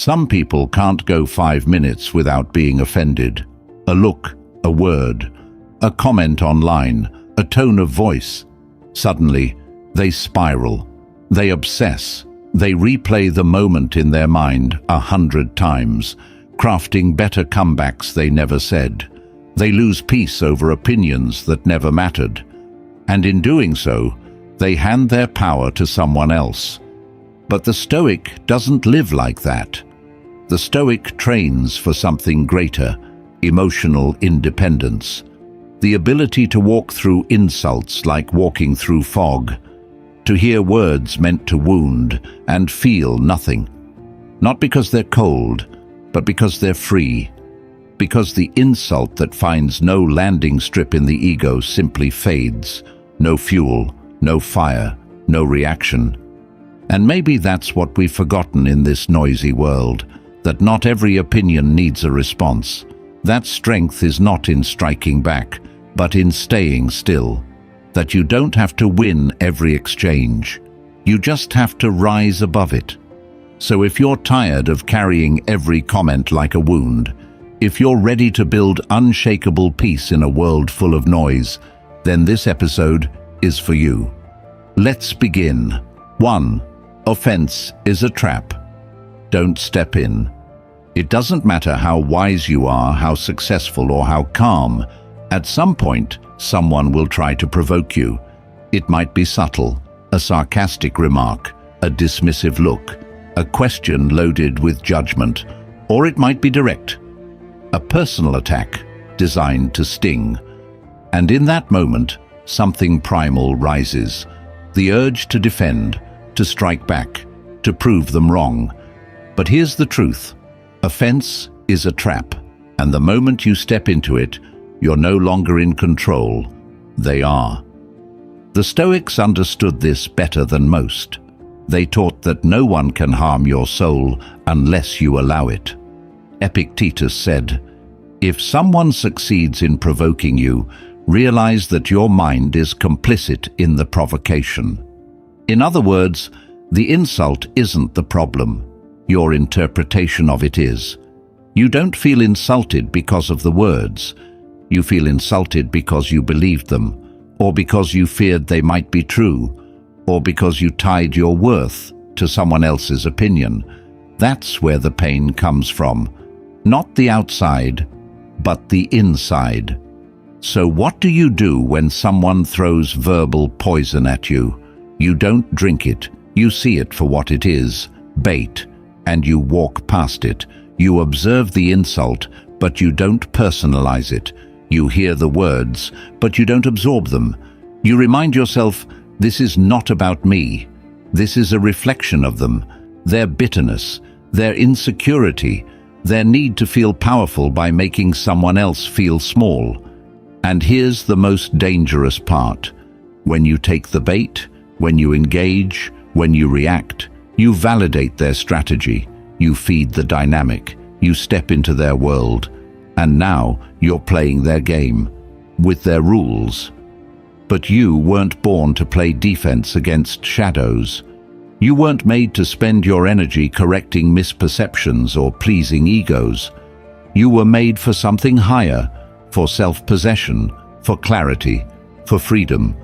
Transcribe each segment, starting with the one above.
Some people can't go 5 minutes without being offended. A look, a word, a comment online, a tone of voice. Suddenly, they spiral. They obsess. They replay the moment in their mind 100 times, crafting better comebacks they never said. They lose peace over opinions that never mattered. And in doing so, they hand their power to someone else. But the Stoic doesn't live like that. The Stoic trains for something greater: emotional independence. The ability to walk through insults like walking through fog, to hear words meant to wound and feel nothing. Not because they're cold, but because they're free. Because the insult that finds no landing strip in the ego simply fades. No fuel, no fire, no reaction. And maybe that's what we've forgotten in this noisy world, that not every opinion needs a response. That strength is not in striking back, but in staying still. That you don't have to win every exchange. You just have to rise above it. So if you're tired of carrying every comment like a wound, if you're ready to build unshakable peace in a world full of noise, then this episode is for you. Let's begin. 1. Offense is a trap. Don't step in. It doesn't matter how wise you are, how successful, or how calm. At some point, someone will try to provoke you. It might be subtle, a sarcastic remark, a dismissive look, a question loaded with judgment, or it might be direct, a personal attack designed to sting. And in that moment, something primal rises, the urge to defend, to strike back, to prove them wrong. But here's the truth: offense is a trap, and the moment you step into it, you're no longer in control. They are. The Stoics understood this better than most. They taught that no one can harm your soul unless you allow it. Epictetus said, "If someone succeeds in provoking you, realize that your mind is complicit in the provocation." In other words, the insult isn't the problem. Your interpretation of it is. You don't feel insulted because of the words. You feel insulted because you believed them, or because you feared they might be true, or because you tied your worth to someone else's opinion. That's where the pain comes from. Not the outside, but the inside. So what do you do when someone throws verbal poison at you? You don't drink it. You see it for what it is, bait, and you walk past it. You observe the insult, but you don't personalize it. You hear the words, but you don't absorb them. You remind yourself, this is not about me. This is a reflection of them, their bitterness, their insecurity, their need to feel powerful by making someone else feel small. And here's the most dangerous part. When you take the bait, when you engage, when you react, you validate their strategy, you feed the dynamic, you step into their world, and now you're playing their game, with their rules. But you weren't born to play defense against shadows. You weren't made to spend your energy correcting misperceptions or pleasing egos. You were made for something higher, for self-possession, for clarity, for freedom.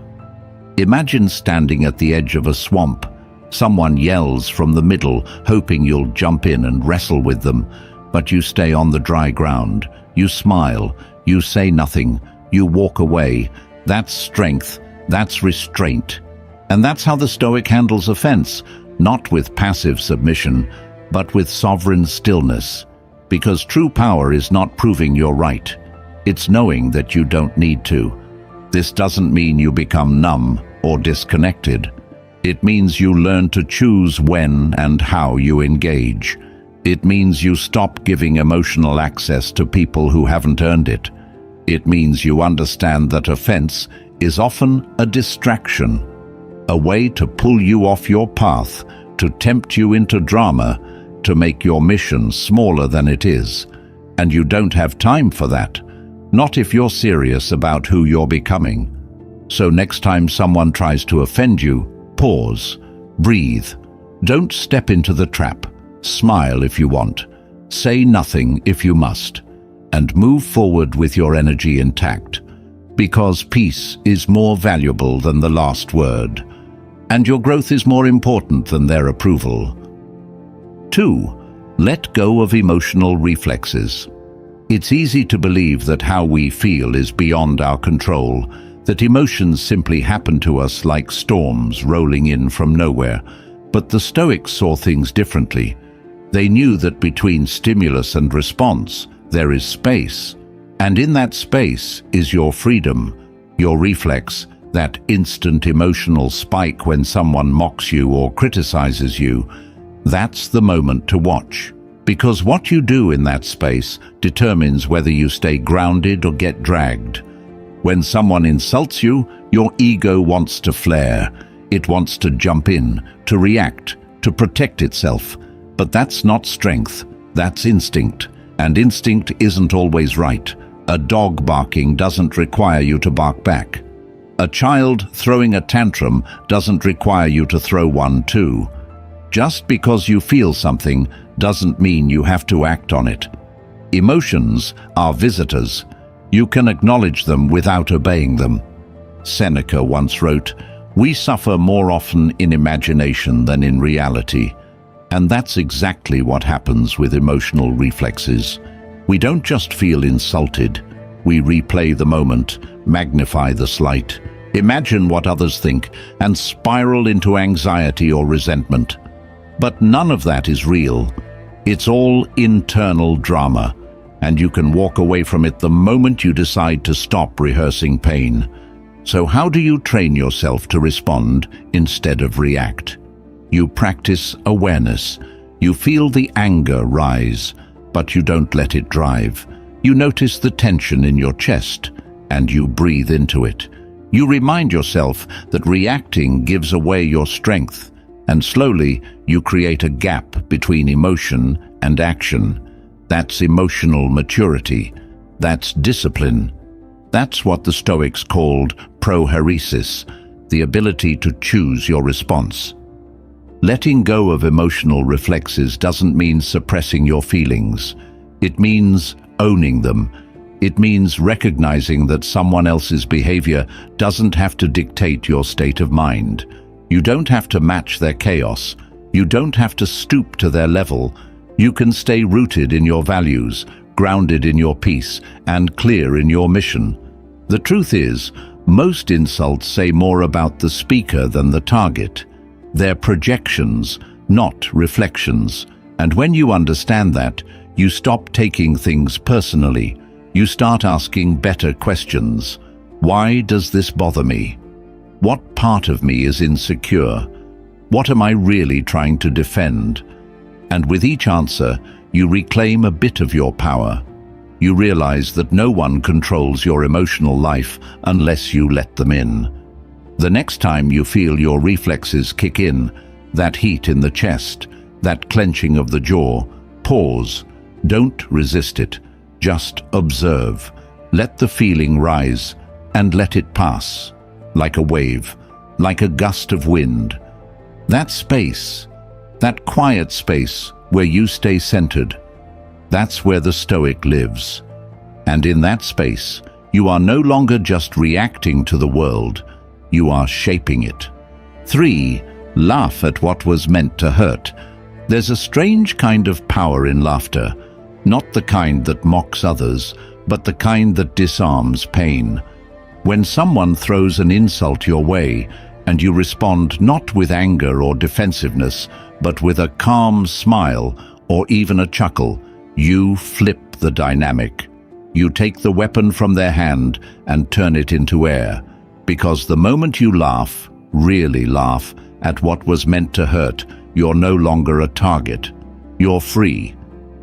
Imagine standing at the edge of a swamp. Someone yells from the middle, hoping you'll jump in and wrestle with them, but you stay on the dry ground. You smile, you say nothing, you walk away. That's strength, that's restraint. And that's how the Stoic handles offense, not with passive submission, but with sovereign stillness. Because true power is not proving you're right. It's knowing that you don't need to. This doesn't mean you become numb or disconnected. It means you learn to choose when and how you engage. It means you stop giving emotional access to people who haven't earned it. It means you understand that offense is often a distraction, a way to pull you off your path, to tempt you into drama, to make your mission smaller than it is. And you don't have time for that, not if you're serious about who you're becoming. So next time someone tries to offend you, pause, breathe. Don't step into the trap. Smile if you want. Say nothing if you must. And move forward with your energy intact. Because peace is more valuable than the last word. And your growth is more important than their approval. 2. Let go of emotional reflexes. It's easy to believe that how we feel is beyond our control, that emotions simply happen to us like storms rolling in from nowhere. But the Stoics saw things differently. They knew that between stimulus and response, there is space. And in that space is your freedom, your reflex, that instant emotional spike when someone mocks you or criticizes you. That's the moment to watch. Because what you do in that space determines whether you stay grounded or get dragged. When someone insults you, your ego wants to flare. It wants to jump in, to react, to protect itself. But that's not strength, that's instinct. And instinct isn't always right. A dog barking doesn't require you to bark back. A child throwing a tantrum doesn't require you to throw one too. Just because you feel something doesn't mean you have to act on it. Emotions are visitors. You can acknowledge them without obeying them. Seneca once wrote, "We suffer more often in imagination than in reality." And that's exactly what happens with emotional reflexes. We don't just feel insulted. We replay the moment, magnify the slight, imagine what others think, and spiral into anxiety or resentment. But none of that is real. It's all internal drama, and you can walk away from it the moment you decide to stop rehearsing pain. So how do you train yourself to respond instead of react? You practice awareness. You feel the anger rise, but you don't let it drive. You notice the tension in your chest, and you breathe into it. You remind yourself that reacting gives away your strength, and slowly you create a gap between emotion and action. That's emotional maturity. That's discipline. That's what the Stoics called prohairesis, the ability to choose your response. Letting go of emotional reflexes doesn't mean suppressing your feelings. It means owning them. It means recognizing that someone else's behavior doesn't have to dictate your state of mind. You don't have to match their chaos. You don't have to stoop to their level. You can stay rooted in your values, grounded in your peace, and clear in your mission. The truth is, most insults say more about the speaker than the target. They're projections, not reflections. And when you understand that, you stop taking things personally. You start asking better questions. Why does this bother me? What part of me is insecure? What am I really trying to defend? And with each answer, you reclaim a bit of your power. You realize that no one controls your emotional life unless you let them in. The next time you feel your reflexes kick in, that heat in the chest, that clenching of the jaw, pause. Don't resist it. Just observe. Let the feeling rise and let it pass. Like a wave, like a gust of wind. That space, that quiet space where you stay centered, that's where the Stoic lives. And in that space, you are no longer just reacting to the world, you are shaping it. 3. Laugh at what was meant to hurt. There's a strange kind of power in laughter, not the kind that mocks others, but the kind that disarms pain. When someone throws an insult your way, and you respond not with anger or defensiveness, but with a calm smile or even a chuckle, you flip the dynamic. You take the weapon from their hand and turn it into air. Because the moment you laugh, really laugh, at what was meant to hurt, you're no longer a target. You're free.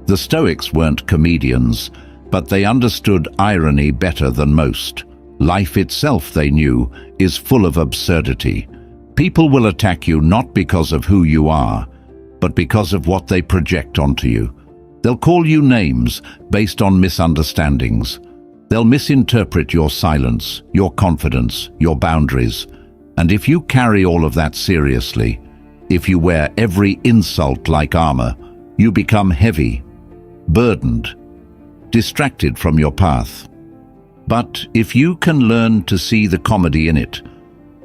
The Stoics weren't comedians, but they understood irony better than most. Life itself, they knew, is full of absurdity. People will attack you not because of who you are, but because of what they project onto you. They'll call you names based on misunderstandings. They'll misinterpret your silence, your confidence, your boundaries. And if you carry all of that seriously, if you wear every insult like armor, You become heavy, burdened, distracted from your path. But if you can learn to see the comedy in it,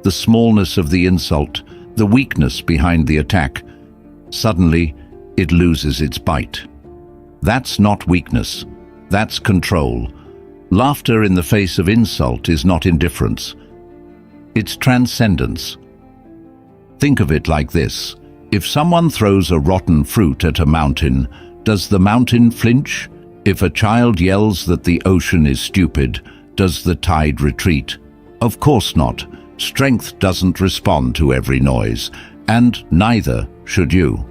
the smallness of the insult, the weakness behind the attack, suddenly it loses its bite. That's not weakness, that's control. Laughter in the face of insult is not indifference. It's transcendence. Think of it like this. If someone throws a rotten fruit at a mountain, does the mountain flinch? If a child yells that the ocean is stupid, does the tide retreat? Of course not. Strength doesn't respond to every noise, and neither should you.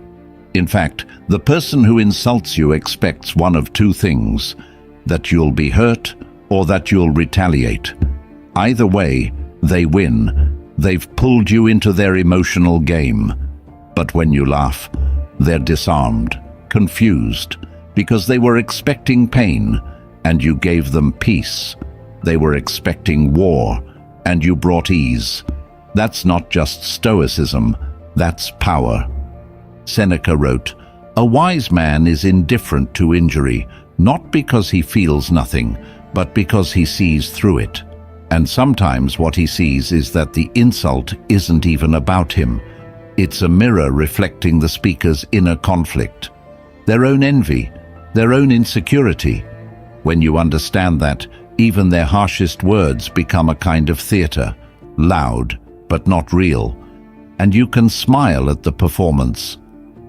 In fact, the person who insults you expects one of two things: that you'll be hurt or that you'll retaliate. Either way, they win. They've pulled you into their emotional game. But when you laugh, they're disarmed, confused, because they were expecting pain, and you gave them peace. They were expecting war, and you brought ease. That's not just Stoicism, that's power. Seneca wrote, "A wise man is indifferent to injury, not because he feels nothing, but because he sees through it." And sometimes what he sees is that the insult isn't even about him. It's a mirror reflecting the speaker's inner conflict, their own envy, their own insecurity. When you understand that, even their harshest words become a kind of theater, loud but not real, and you can smile at the performance.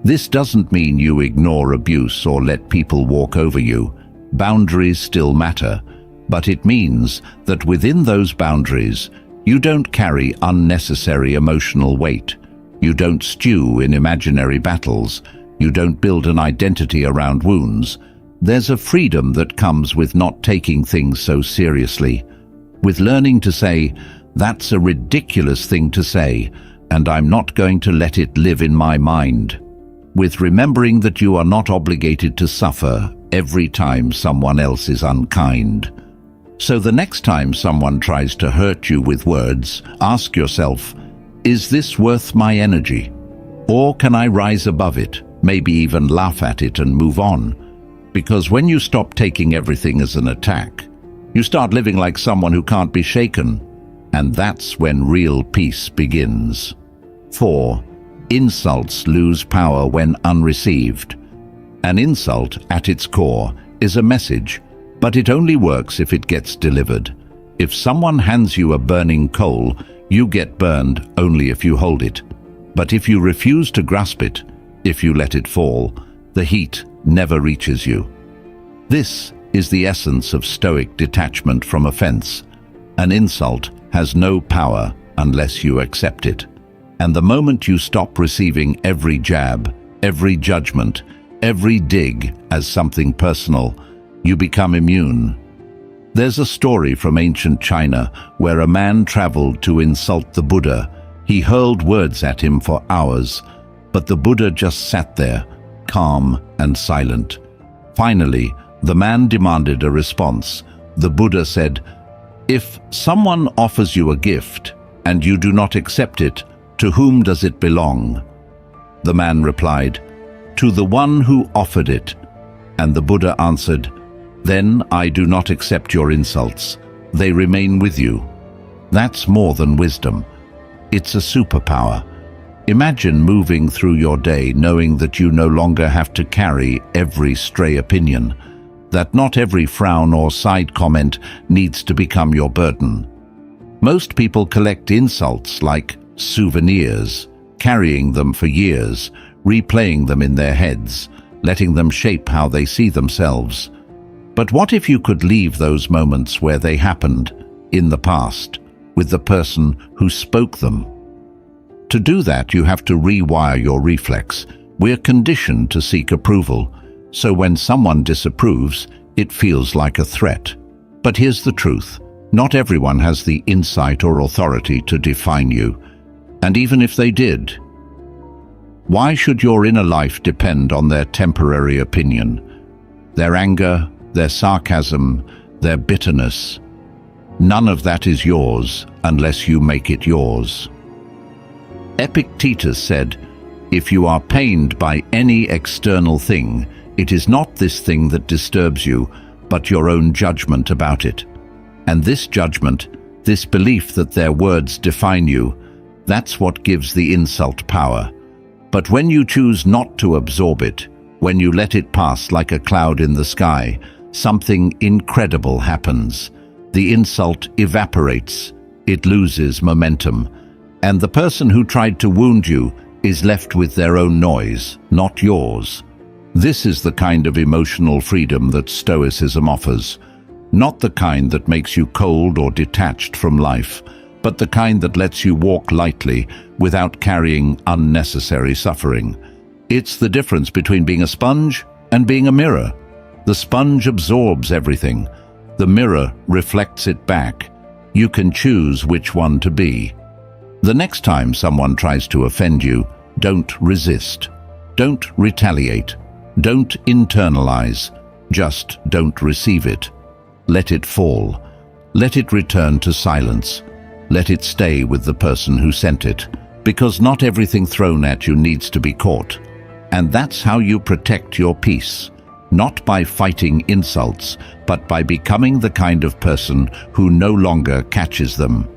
This doesn't mean you ignore abuse or let people walk over you. Boundaries still matter, but it means that within those boundaries, you don't carry unnecessary emotional weight. You don't stew in imaginary battles. You don't build an identity around wounds. There's a freedom that comes with not taking things so seriously, with learning to say, "That's a ridiculous thing to say, and I'm not going to let it live in my mind," with remembering that you are not obligated to suffer every time someone else is unkind. So the next time someone tries to hurt you with words, ask yourself, is this worth my energy? Or can I rise above it, maybe even laugh at it and move on? Because when you stop taking everything as an attack, you start living like someone who can't be shaken. And that's when real peace begins. 4. Insults lose power when unreceived. An insult, at its core, is a message, but it only works if it gets delivered. If someone hands you a burning coal, you get burned only if you hold it. But if you refuse to grasp it, if you let it fall, the heat never reaches you. This is the essence of Stoic detachment from offense. An insult has no power unless you accept it. And the moment you stop receiving every jab, every judgment, every dig as something personal, you become immune. There's a story from ancient China where a man traveled to insult the Buddha. He hurled words at him for hours, but the Buddha just sat there, calm and silent. Finally, the man demanded a response. The Buddha said, "If someone offers you a gift and you do not accept it, to whom does it belong?" The man replied, "To the one who offered it." And the Buddha answered, "Then I do not accept your insults. They remain with you." That's more than wisdom. It's a superpower. Imagine moving through your day knowing that you no longer have to carry every stray opinion, that not every frown or side comment needs to become your burden. Most people collect insults like souvenirs, carrying them for years, replaying them in their heads, letting them shape how they see themselves. But what if you could leave those moments where they happened, in the past, with the person who spoke them? To do that, you have to rewire your reflex. We're conditioned to seek approval, so when someone disapproves, it feels like a threat. But here's the truth. Not everyone has the insight or authority to define you. And even if they did, why should your inner life depend on their temporary opinion? Their anger, their sarcasm, their bitterness. None of that is yours unless you make it yours. Epictetus said, If you are pained by any external thing, it is not this thing that disturbs you, but your own judgment about it. And this judgment, this belief that their words define you, that's what gives the insult power. But when you choose not to absorb it, when you let it pass like a cloud in the sky, something incredible happens. The insult evaporates, it loses momentum, and the person who tried to wound you is left with their own noise, not yours. This is the kind of emotional freedom that Stoicism offers. Not the kind that makes you cold or detached from life, but the kind that lets you walk lightly without carrying unnecessary suffering. It's the difference between being a sponge and being a mirror. The sponge absorbs everything. The mirror reflects it back. You can choose which one to be. The next time someone tries to offend you, don't resist. Don't retaliate. Don't internalize. Just don't receive it. Let it fall. Let it return to silence. Let it stay with the person who sent it, because not everything thrown at you needs to be caught. And that's how you protect your peace, not by fighting insults, but by becoming the kind of person who no longer catches them.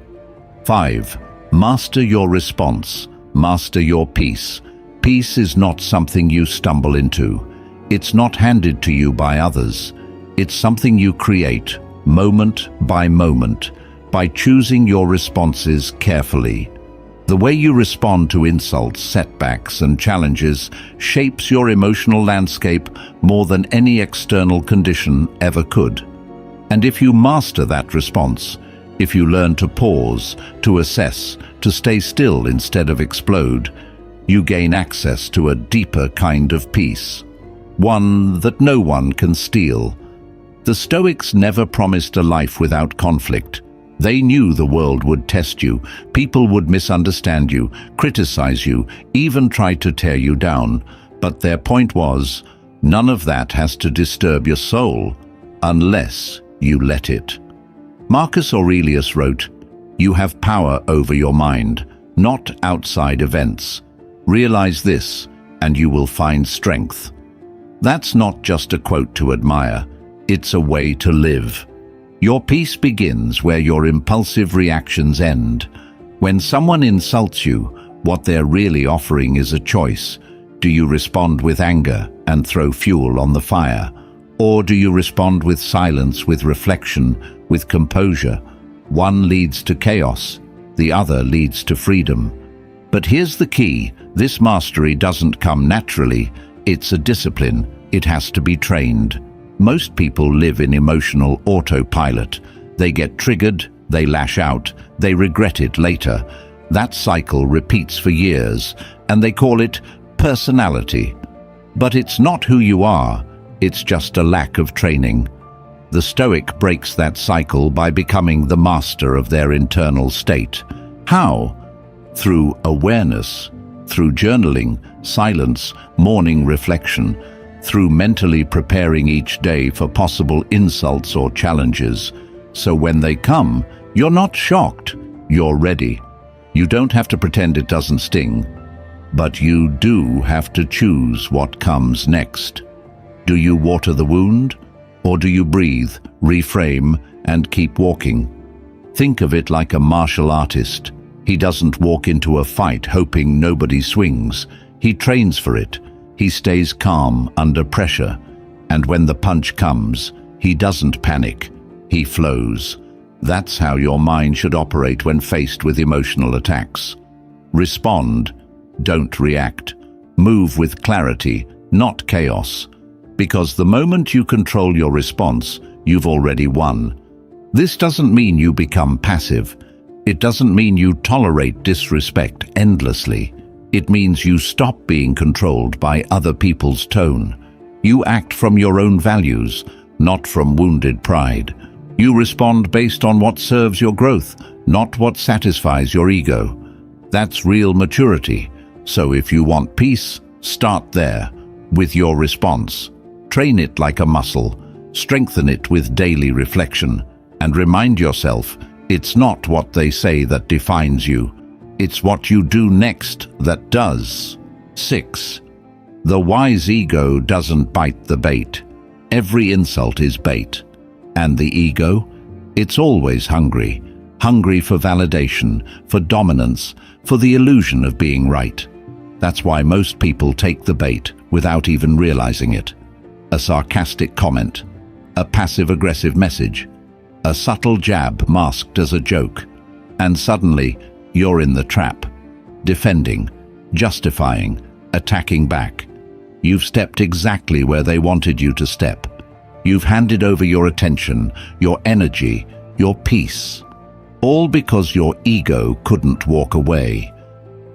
5. Master your response. Master your peace. Peace is not something you stumble into. It's not handed to you by others. It's something you create, moment by moment, by choosing your responses carefully. The way you respond to insults, setbacks, and challenges shapes your emotional landscape more than any external condition ever could. And if you master that response, if you learn to pause, to assess, to stay still instead of explode, you gain access to a deeper kind of peace, one that no one can steal. The Stoics never promised a life without conflict. They knew the world would test you, people would misunderstand you, criticize you, even try to tear you down. But their point was, none of that has to disturb your soul, unless you let it. Marcus Aurelius wrote, "You have power over your mind, not outside events. Realize this, and you will find strength." That's not just a quote to admire, it's a way to live. Your peace begins where your impulsive reactions end. When someone insults you, what they're really offering is a choice. Do you respond with anger and throw fuel on the fire? Or do you respond with silence, with reflection, with composure? One leads to chaos, the other leads to freedom. But here's the key, this mastery doesn't come naturally, it's a discipline, it has to be trained. Most people live in emotional autopilot. They get triggered, they lash out, they regret it later. That cycle repeats for years, and they call it personality. But it's not who you are, it's just a lack of training. The Stoic breaks that cycle by becoming the master of their internal state. How? Through awareness, through journaling, silence, morning reflection, through mentally preparing each day for possible insults or challenges. So when they come, you're not shocked, you're ready. You don't have to pretend it doesn't sting, but you do have to choose what comes next. Do you water the wound, or do you breathe, reframe, and keep walking? Think of it like a martial artist. He doesn't walk into a fight hoping nobody swings. He trains for it. He stays calm under pressure, and when the punch comes, he doesn't panic, he flows. That's how your mind should operate when faced with emotional attacks. Respond, don't react. Move with clarity, not chaos. Because the moment you control your response, you've already won. This doesn't mean you become passive. It doesn't mean you tolerate disrespect endlessly. It means you stop being controlled by other people's tone. You act from your own values, not from wounded pride. You respond based on what serves your growth, not what satisfies your ego. That's real maturity. So if you want peace, start there, with your response. Train it like a muscle, strengthen it with daily reflection, and remind yourself, it's not what they say that defines you. It's what you do next that does. 6. The wise ego doesn't bite the bait. Every insult is bait. And the ego? It's always hungry. Hungry for validation, for dominance, for the illusion of being right. That's why most people take the bait without even realizing it. A sarcastic comment, a passive-aggressive message, a subtle jab masked as a joke, and suddenly you're in the trap, defending, justifying, attacking back. You've stepped exactly where they wanted you to step. You've handed over your attention, your energy, your peace, all because your ego couldn't walk away.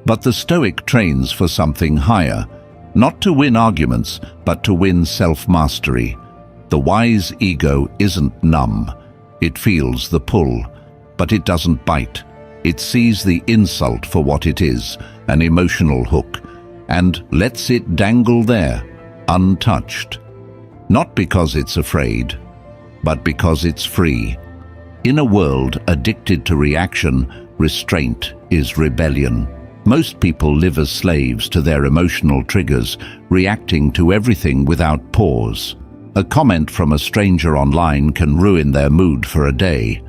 But the Stoic trains for something higher, not to win arguments, but to win self-mastery. The wise ego isn't numb. It feels the pull, but it doesn't bite. It sees the insult for what it is, an emotional hook, and lets it dangle there, untouched. Not because it's afraid, but because it's free. In a world addicted to reaction, restraint is rebellion. Most people live as slaves to their emotional triggers, reacting to everything without pause. A comment from a stranger online can ruin their mood for a day.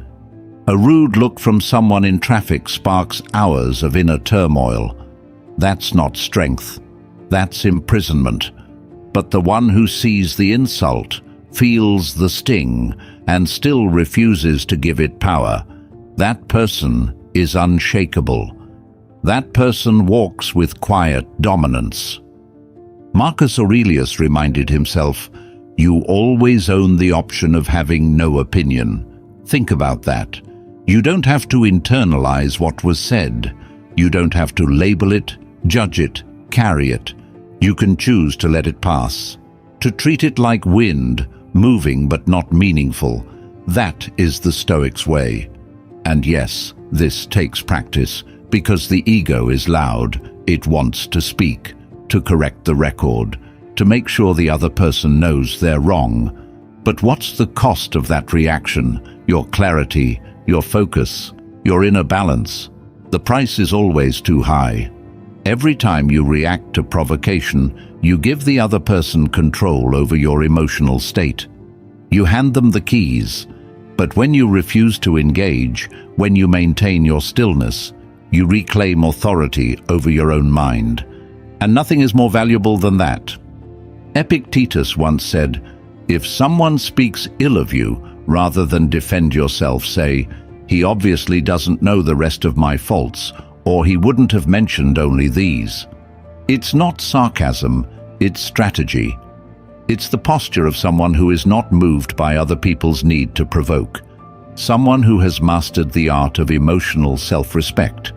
A rude look from someone in traffic sparks hours of inner turmoil. That's not strength. That's imprisonment. But the one who sees the insult, feels the sting, and still refuses to give it power, that person is unshakable. That person walks with quiet dominance. Marcus Aurelius reminded himself, "You always own the option of having no opinion." Think about that. You don't have to internalize what was said. You don't have to label it, judge it, carry it. You can choose to let it pass, to treat it like wind, moving but not meaningful. That is the Stoic's way. And yes, this takes practice, because the ego is loud. It wants to speak, to correct the record, to make sure the other person knows they're wrong. But what's the cost of that reaction? Your clarity, your focus, your inner balance. The price is always too high. Every time you react to provocation, you give the other person control over your emotional state. You hand them the keys, but when you refuse to engage, when you maintain your stillness, you reclaim authority over your own mind. And nothing is more valuable than that. Epictetus once said, "If someone speaks ill of you, rather than defend yourself, say, 'He obviously doesn't know the rest of my faults,' or 'he wouldn't have mentioned only these.'" It's not sarcasm, it's strategy. It's the posture of someone who is not moved by other people's need to provoke. Someone who has mastered the art of emotional self-respect.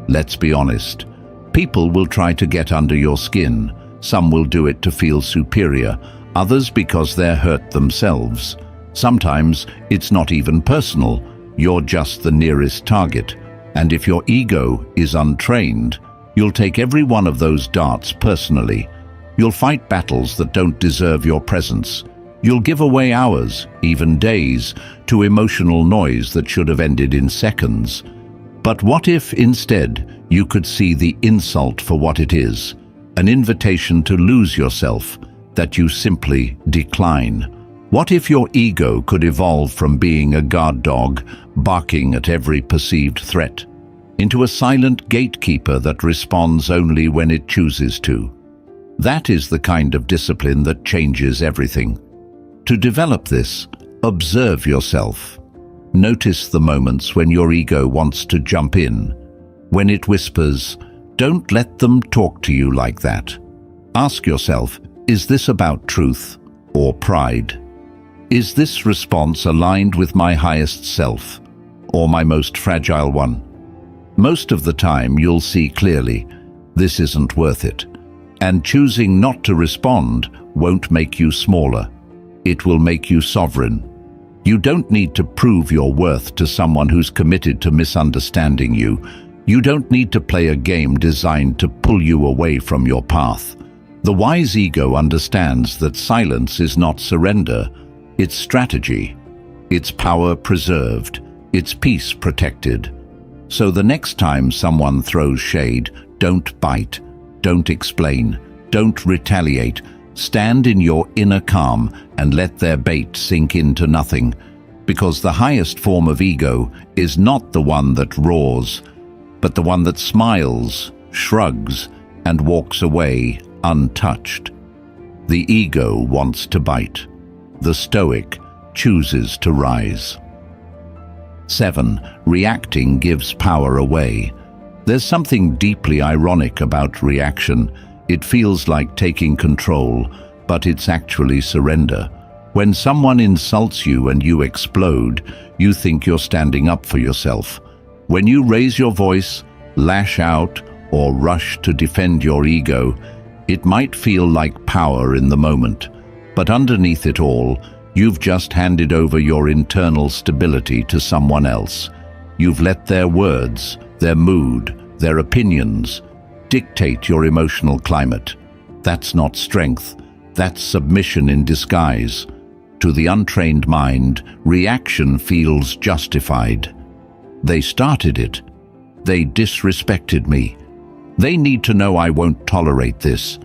Let's be honest. People will try to get under your skin. Some will do it to feel superior, others because they're hurt themselves. Sometimes it's not even personal. You're just the nearest target. And if your ego is untrained, you'll take every one of those darts personally. You'll fight battles that don't deserve your presence. You'll give away hours, even days, to emotional noise that should have ended in seconds. But what if, instead, you could see the insult for what it is? An invitation to lose yourself, that you simply decline. What if your ego could evolve from being a guard dog, barking at every perceived threat, into a silent gatekeeper that responds only when it chooses to? That is the kind of discipline that changes everything. To develop this, observe yourself. Notice the moments when your ego wants to jump in. When it whispers, don't let them talk to you like that. Ask yourself, is this about truth or pride? Is this response aligned with my highest self or my most fragile one? Most of the time you'll see clearly, this isn't worth it. And choosing not to respond won't make you smaller. It will make you sovereign. You don't need to prove your worth to someone who's committed to misunderstanding you. You don't need to play a game designed to pull you away from your path. The wise ego understands that silence is not surrender, it's strategy. It's power preserved, it's peace protected. So the next time someone throws shade, don't bite. Don't explain. Don't retaliate. Stand in your inner calm and let their bait sink into nothing. Because the highest form of ego is not the one that roars, but the one that smiles, shrugs, and walks away untouched. The ego wants to bite. The Stoic chooses to rise. 7. Reacting gives power away. There's something deeply ironic about reaction. It feels like taking control, but it's actually surrender. When someone insults you and you explode, you think you're standing up for yourself. When you raise your voice, lash out, or rush to defend your ego, it might feel like power in the moment, but underneath it all, you've just handed over your internal stability to someone else. You've let their words, their mood, their opinions dictate your emotional climate. That's not strength, that's submission in disguise. To the untrained mind, reaction feels justified. They started it. They disrespected me. They need to know I won't tolerate this.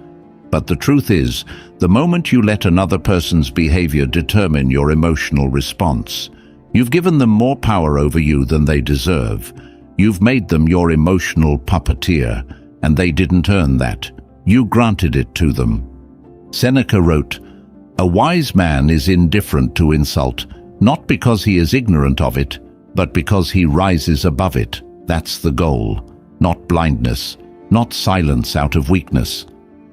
But the truth is, the moment you let another person's behavior determine your emotional response, you've given them more power over you than they deserve. You've made them your emotional puppeteer, and they didn't earn that. You granted it to them. Seneca wrote, "A wise man is indifferent to insult, not because he is ignorant of it, but because he rises above it." That's the goal. Not blindness, not silence out of weakness,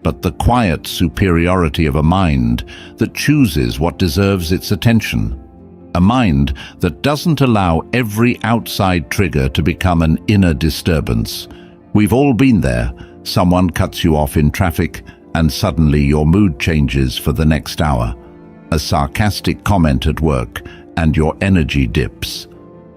but the quiet superiority of a mind that chooses what deserves its attention. A mind that doesn't allow every outside trigger to become an inner disturbance. We've all been there. Someone cuts you off in traffic, and suddenly your mood changes for the next hour. A sarcastic comment at work, and your energy dips.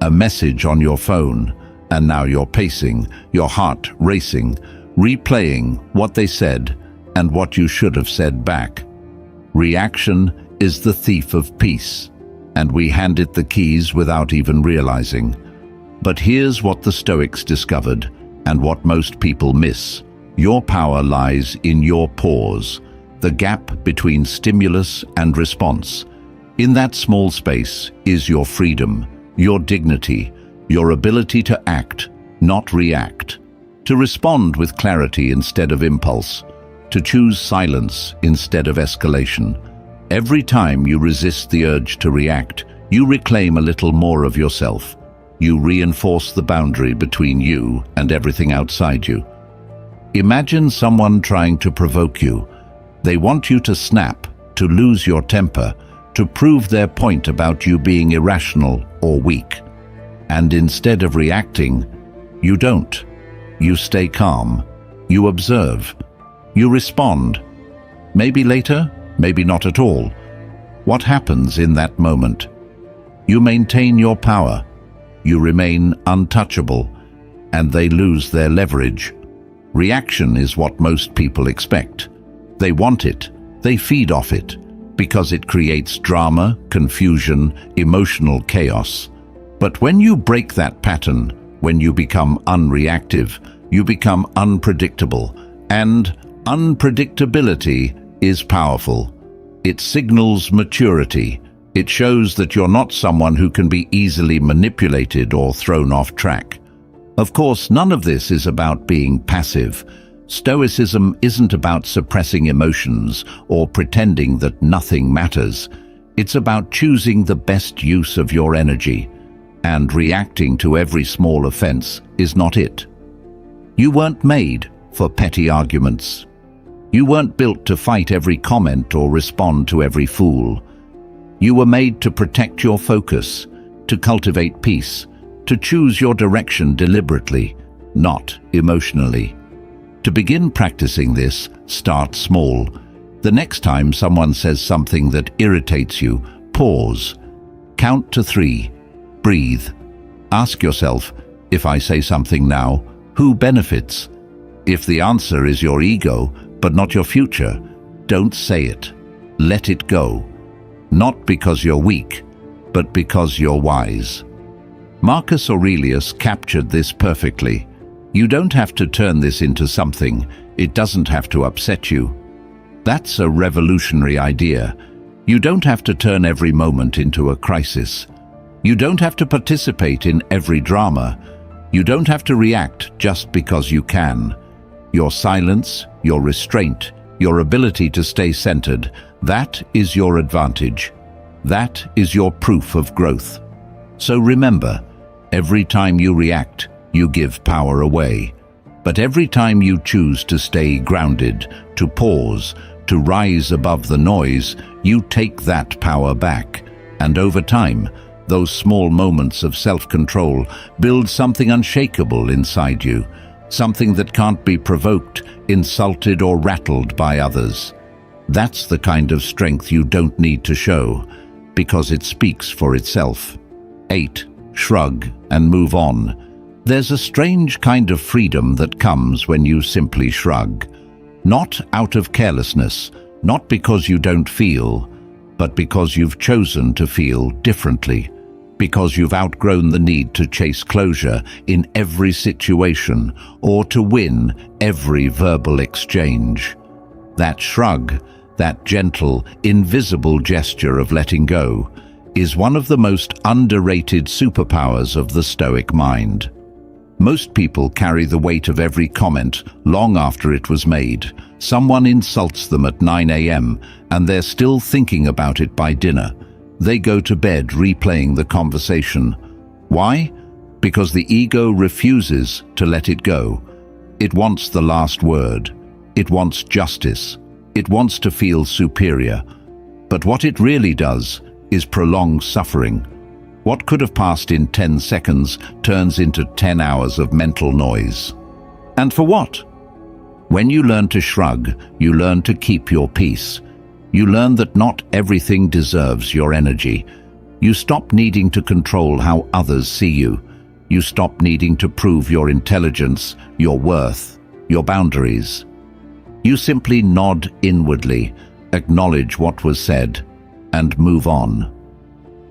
A message on your phone, and now you're pacing, your heart racing, replaying what they said and what you should have said back. Reaction is the thief of peace, and we hand it the keys without even realizing. But here's what the Stoics discovered, and what most people miss. Your power lies in your pause, the gap between stimulus and response. In that small space is your freedom, your dignity, your ability to act, not react, to respond with clarity instead of impulse, to choose silence instead of escalation. Every time you resist the urge to react, you reclaim a little more of yourself. You reinforce the boundary between you and everything outside you. Imagine someone trying to provoke you. They want you to snap, to lose your temper, to prove their point about you being irrational or weak. And instead of reacting, you don't. You stay calm. You observe. You respond. Maybe later, maybe not at all. What happens in that moment? You maintain your power. You remain untouchable, and they lose their leverage. Reaction is what most people expect. They want it. They feed off it, because it creates drama, confusion, emotional chaos. But when you break that pattern, when you become unreactive, you become unpredictable, and unpredictability is powerful. It signals maturity. It shows that you're not someone who can be easily manipulated or thrown off track. Of course, none of this is about being passive. Stoicism isn't about suppressing emotions or pretending that nothing matters. It's about choosing the best use of your energy, and reacting to every small offense is not it. You weren't made for petty arguments. You weren't built to fight every comment or respond to every fool. You were made to protect your focus, to cultivate peace, to choose your direction deliberately, not emotionally. To begin practicing this, start small. The next time someone says something that irritates you, pause. Count to 3. Breathe. Ask yourself, if I say something now, who benefits? If the answer is your ego, but not your future, don't say it. Let it go. Not because you're weak, but because you're wise. Marcus Aurelius captured this perfectly. You don't have to turn this into something. It doesn't have to upset you. That's a revolutionary idea. You don't have to turn every moment into a crisis. You don't have to participate in every drama. You don't have to react just because you can. Your silence, your restraint, your ability to stay centered, that is your advantage. That is your proof of growth. So remember, every time you react, you give power away. But every time you choose to stay grounded, to pause, to rise above the noise, you take that power back. And over time, those small moments of self-control build something unshakable inside you, something that can't be provoked, insulted, or rattled by others. That's the kind of strength you don't need to show, because it speaks for itself. 8. Shrug and move on. There's a strange kind of freedom that comes when you simply shrug. Not out of carelessness, not because you don't feel, but because you've chosen to feel differently, because you've outgrown the need to chase closure in every situation or to win every verbal exchange. That shrug, that gentle, invisible gesture of letting go, is one of the most underrated superpowers of the Stoic mind. Most people carry the weight of every comment long after it was made. Someone insults them at 9 a.m. and they're still thinking about it by dinner. They go to bed replaying the conversation. Why? Because the ego refuses to let it go. It wants the last word. It wants justice. It wants to feel superior. But what it really does is prolong suffering. What could have passed in 10 seconds turns into 10 hours of mental noise. And for what? When you learn to shrug, you learn to keep your peace. You learn that not everything deserves your energy. You stop needing to control how others see you. You stop needing to prove your intelligence, your worth, your boundaries. You simply nod inwardly, acknowledge what was said, and move on.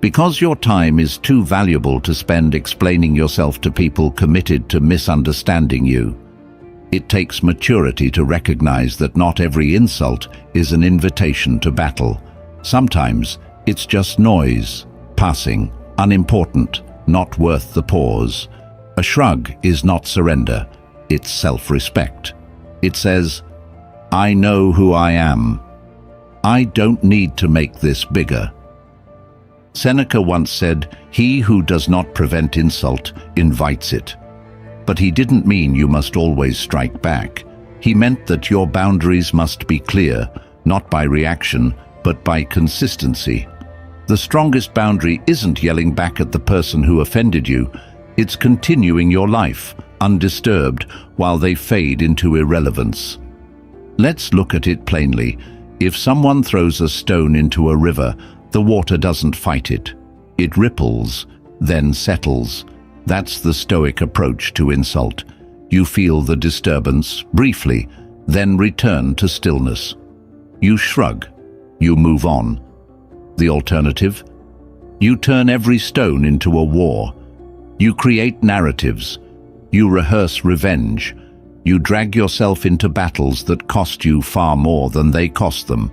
Because your time is too valuable to spend explaining yourself to people committed to misunderstanding you. It takes maturity to recognize that not every insult is an invitation to battle. Sometimes it's just noise, passing, unimportant, not worth the pause. A shrug is not surrender, it's self-respect. It says, I know who I am. I don't need to make this bigger. Seneca once said, he who does not prevent insult invites it. But he didn't mean you must always strike back. He meant that your boundaries must be clear, not by reaction, but by consistency. The strongest boundary isn't yelling back at the person who offended you. It's continuing your life, undisturbed, while they fade into irrelevance. Let's look at it plainly. If someone throws a stone into a river, the water doesn't fight it. It ripples, then settles. That's the Stoic approach to insult. You feel the disturbance briefly, then return to stillness. You shrug. You move on. The alternative? You turn every stone into a war. You create narratives. You rehearse revenge. You drag yourself into battles that cost you far more than they cost them.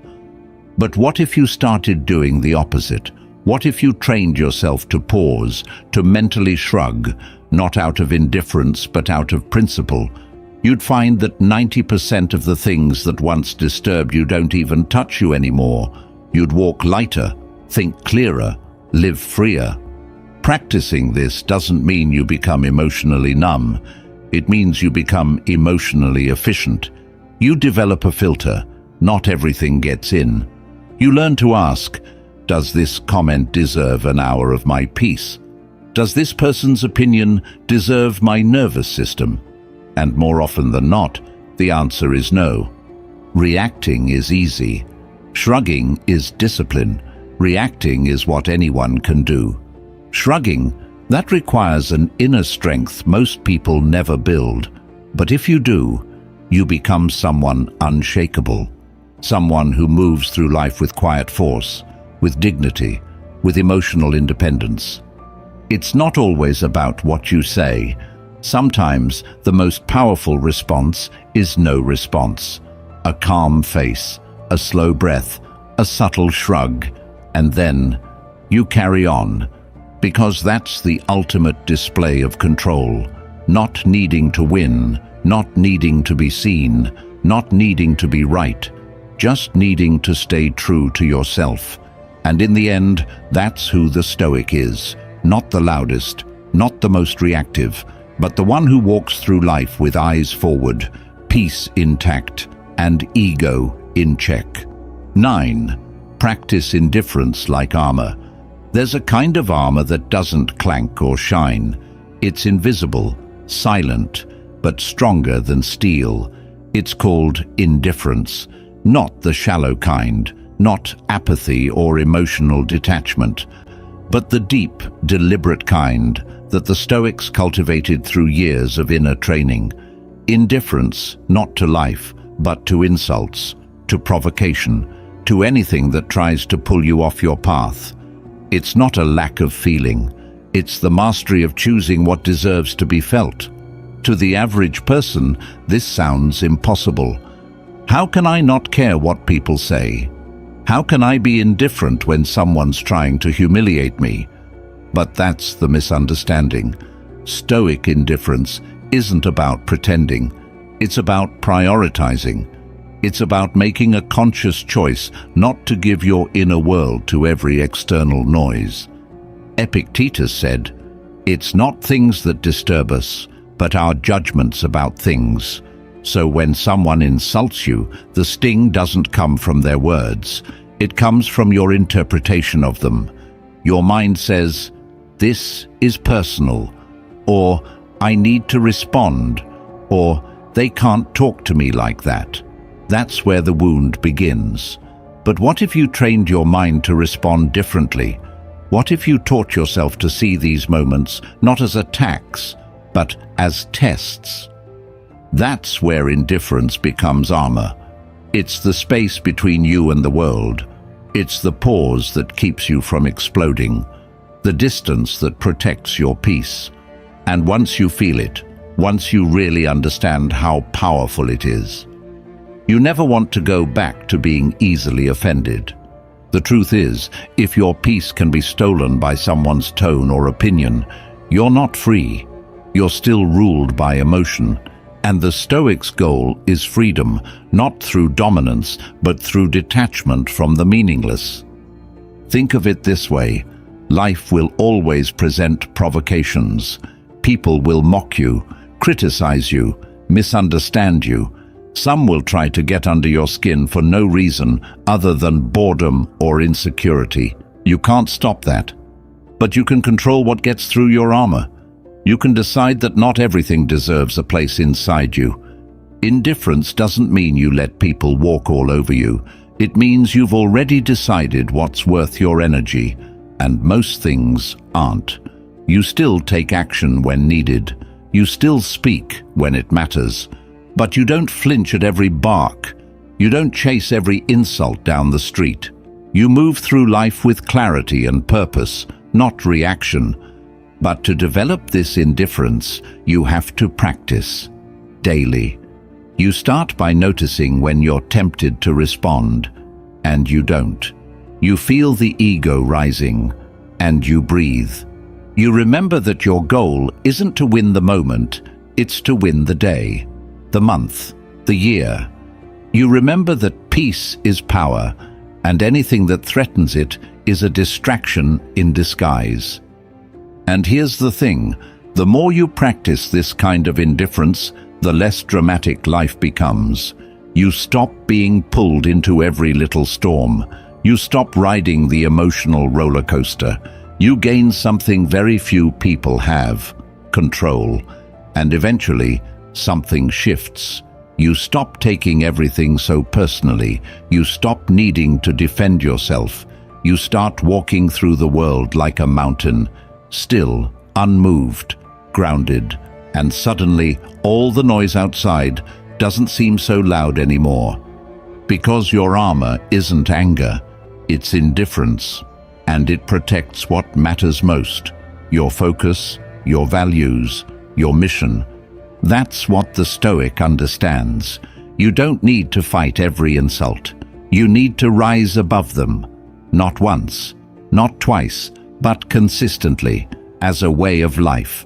But what if you started doing the opposite? What if you trained yourself to pause, to mentally shrug, not out of indifference but out of principle? You'd find that 90% of the things that once disturbed you don't even touch you anymore. You'd walk lighter, think clearer, live freer. Practicing this doesn't mean you become emotionally numb. It means you become emotionally efficient. You develop a filter. Not everything gets in. You learn to ask, does this comment deserve an hour of my peace? Does this person's opinion deserve my nervous system? And more often than not, the answer is no. Reacting is easy. Shrugging is discipline. Reacting is what anyone can do. Shrugging, that requires an inner strength most people never build. But if you do, you become someone unshakable. Someone who moves through life with quiet force, with dignity, with emotional independence. It's not always about what you say. Sometimes the most powerful response is no response. A calm face, a slow breath, a subtle shrug, and then you carry on, because that's the ultimate display of control. Not needing to win, not needing to be seen, not needing to be right, just needing to stay true to yourself. And in the end, that's who the Stoic is. Not the loudest, not the most reactive, but the one who walks through life with eyes forward, peace intact, and ego in check. 9. Practice indifference like armor. There's a kind of armor that doesn't clank or shine. It's invisible, silent, but stronger than steel. It's called indifference, not the shallow kind, not apathy or emotional detachment, but the deep, deliberate kind that the Stoics cultivated through years of inner training. Indifference, not to life, but to insults, to provocation, to anything that tries to pull you off your path. It's not a lack of feeling. It's the mastery of choosing what deserves to be felt. To the average person, this sounds impossible. How can I not care what people say? How can I be indifferent when someone's trying to humiliate me? But that's the misunderstanding. Stoic indifference isn't about pretending. It's about prioritizing. It's about making a conscious choice not to give your inner world to every external noise. Epictetus said, "It's not things that disturb us, but our judgments about things." So when someone insults you, the sting doesn't come from their words. It comes from your interpretation of them. Your mind says, "This is personal," or "I need to respond," or "They can't talk to me like that." That's where the wound begins. But what if you trained your mind to respond differently? What if you taught yourself to see these moments not as attacks, but as tests? That's where indifference becomes armor. It's the space between you and the world. It's the pause that keeps you from exploding, the distance that protects your peace. And once you feel it, once you really understand how powerful it is, you never want to go back to being easily offended. The truth is, if your peace can be stolen by someone's tone or opinion, you're not free. You're still ruled by emotion. And the Stoics' goal is freedom, not through dominance, but through detachment from the meaningless. Think of it this way: life will always present provocations. People will mock you, criticize you, misunderstand you. Some will try to get under your skin for no reason other than boredom or insecurity. You can't stop that. But you can control what gets through your armor. You can decide that not everything deserves a place inside you. Indifference doesn't mean you let people walk all over you. It means you've already decided what's worth your energy, and most things aren't. You still take action when needed. You still speak when it matters. But you don't flinch at every bark. You don't chase every insult down the street. You move through life with clarity and purpose, not reaction. But to develop this indifference, you have to practice daily. You start by noticing when you're tempted to respond, and you don't. You feel the ego rising, and you breathe. You remember that your goal isn't to win the moment, it's to win the day, the month, the year. You remember that peace is power, and anything that threatens it is a distraction in disguise. And here's the thing: the more you practice this kind of indifference, the less dramatic life becomes. You stop being pulled into every little storm. You stop riding the emotional roller coaster. You gain something very few people have: control. And eventually, something shifts. You stop taking everything so personally. You stop needing to defend yourself. You start walking through the world like a mountain, still, unmoved, grounded, and suddenly all the noise outside doesn't seem so loud anymore. Because your armor isn't anger, it's indifference, and it protects what matters most: your focus, your values, your mission. That's what the Stoic understands. You don't need to fight every insult. You need to rise above them. Not once, not twice, but consistently, as a way of life.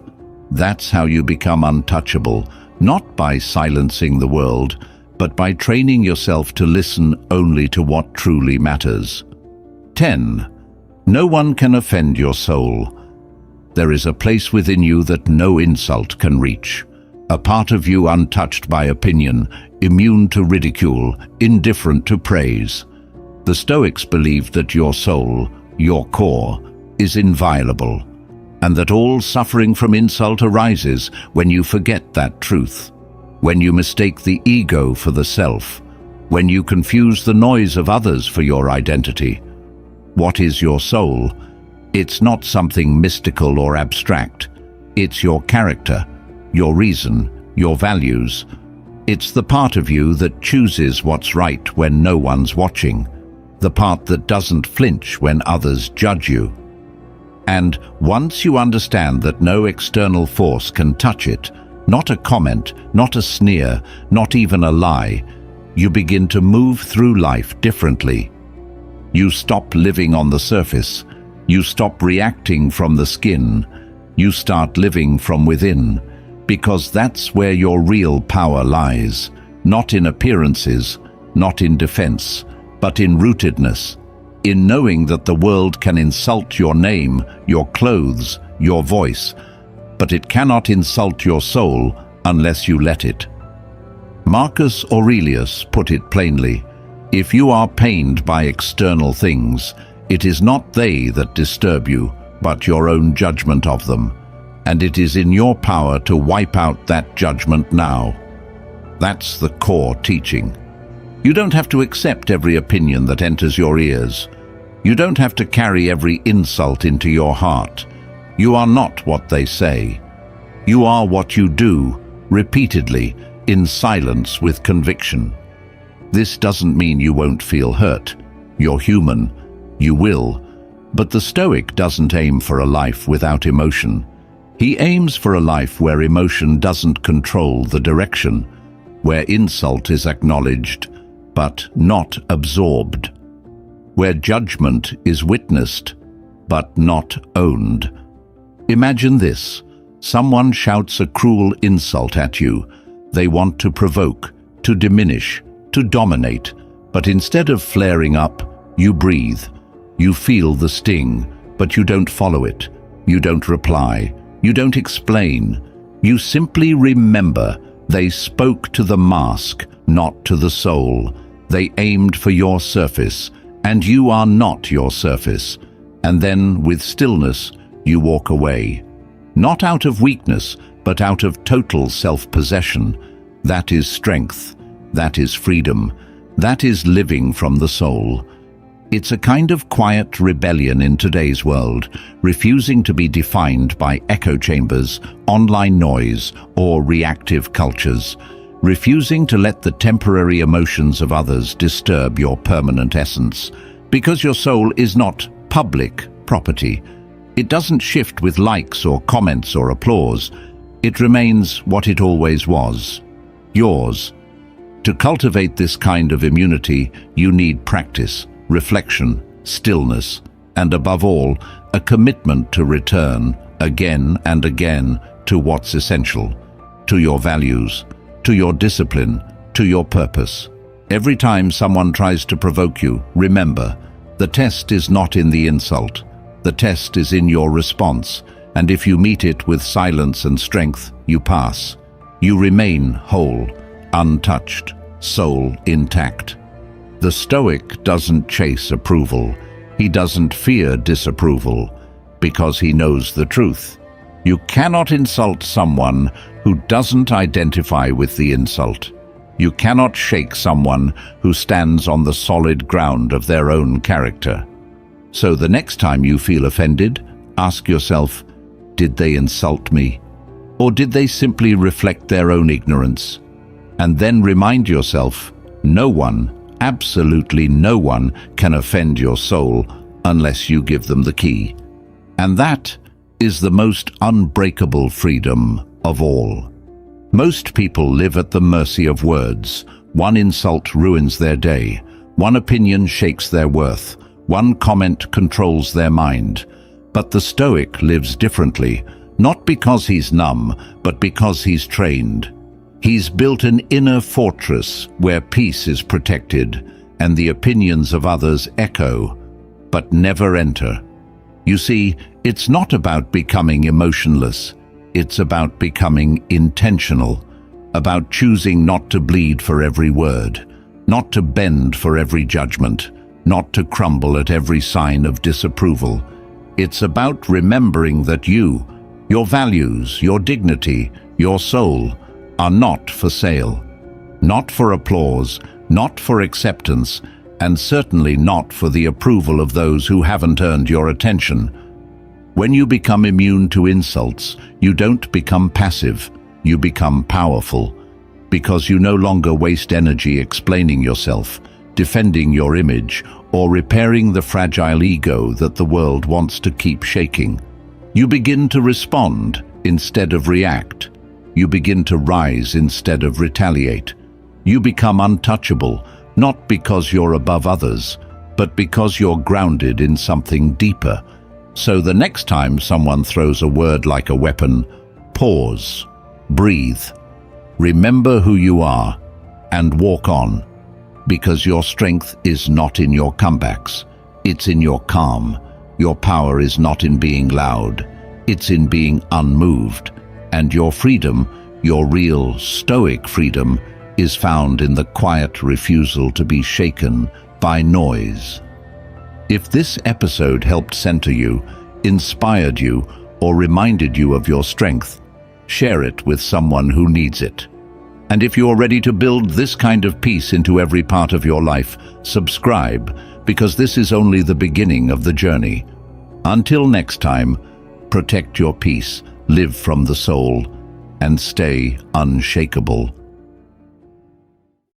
That's how you become untouchable, not by silencing the world, but by training yourself to listen only to what truly matters. 10. No one can offend your soul. There is a place within you that no insult can reach. A part of you untouched by opinion, immune to ridicule, indifferent to praise. The Stoics believed that your soul, your core, is inviolable, and that all suffering from insult arises when you forget that truth, when you mistake the ego for the self, when you confuse the noise of others for your identity. What is your soul? It's not something mystical or abstract. It's your character, your reason, your values. It's the part of you that chooses what's right when no one's watching, the part that doesn't flinch when others judge you. And once you understand that no external force can touch it, not a comment, not a sneer, not even a lie, you begin to move through life differently. You stop living on the surface. You stop reacting from the skin. You start living from within, because that's where your real power lies, not in appearances, not in defense, but in rootedness, in knowing that the world can insult your name, your clothes, your voice, but it cannot insult your soul unless you let it. Marcus Aurelius put it plainly, if you are pained by external things, it is not they that disturb you, but your own judgment of them, and it is in your power to wipe out that judgment now. That's the core teaching. You don't have to accept every opinion that enters your ears. You don't have to carry every insult into your heart. You are not what they say. You are what you do, repeatedly, in silence with conviction. This doesn't mean you won't feel hurt. You're human. You will. But the Stoic doesn't aim for a life without emotion. He aims for a life where emotion doesn't control the direction, where insult is acknowledged, but not absorbed, where judgment is witnessed, but not owned. Imagine this. Someone shouts a cruel insult at you. They want to provoke, to diminish, to dominate, but instead of flaring up, you breathe. You feel the sting, but you don't follow it. You don't reply. You don't explain. You simply remember they spoke to the mask, not to the soul. They aimed for your surface, and you are not your surface. And then, with stillness, you walk away. Not out of weakness, but out of total self-possession. That is strength. That is freedom. That is living from the soul. It's a kind of quiet rebellion in today's world, refusing to be defined by echo chambers, online noise, or reactive cultures, refusing to let the temporary emotions of others disturb your permanent essence, because your soul is not public property. It doesn't shift with likes or comments or applause. It remains what it always was, yours. To cultivate this kind of immunity, you need practice, reflection, stillness, and above all, a commitment to return again and again to what's essential, to your values, to your discipline, to your purpose. Every time someone tries to provoke you, remember, the test is not in the insult. The test is in your response, and if you meet it with silence and strength, you pass. You remain whole, untouched, soul intact. The Stoic doesn't chase approval. He doesn't fear disapproval, because he knows the truth. You cannot insult someone who doesn't identify with the insult. You cannot shake someone who stands on the solid ground of their own character. So the next time you feel offended, ask yourself, did they insult me? Or did they simply reflect their own ignorance? And then remind yourself, no one, absolutely no one, can offend your soul unless you give them the key. And that is the most unbreakable freedom of all. Most people live at the mercy of words. One insult ruins their day. One opinion shakes their worth. One comment controls their mind. But the Stoic lives differently, not because he's numb, but because he's trained. He's built an inner fortress where peace is protected and the opinions of others echo, but never enter. You see, it's not about becoming emotionless. It's about becoming intentional, about choosing not to bleed for every word, not to bend for every judgment, not to crumble at every sign of disapproval. It's about remembering that you, your values, your dignity, your soul, are not for sale. Not for applause, not for acceptance, and certainly not for the approval of those who haven't earned your attention. When you become immune to insults, you don't become passive, you become powerful, because you no longer waste energy explaining yourself, defending your image, or repairing the fragile ego that the world wants to keep shaking. You begin to respond instead of react. You begin to rise instead of retaliate. You become untouchable, not because you're above others, but because you're grounded in something deeper. So the next time someone throws a word like a weapon, pause, breathe, remember who you are, and walk on. Because your strength is not in your comebacks, it's in your calm. Your power is not in being loud, it's in being unmoved. And your freedom, your real Stoic freedom, is found in the quiet refusal to be shaken by noise. If this episode helped center you, inspired you, or reminded you of your strength, share it with someone who needs it. And if you're ready to build this kind of peace into every part of your life, subscribe, because this is only the beginning of the journey. Until next time, protect your peace, live from the soul, and stay unshakable.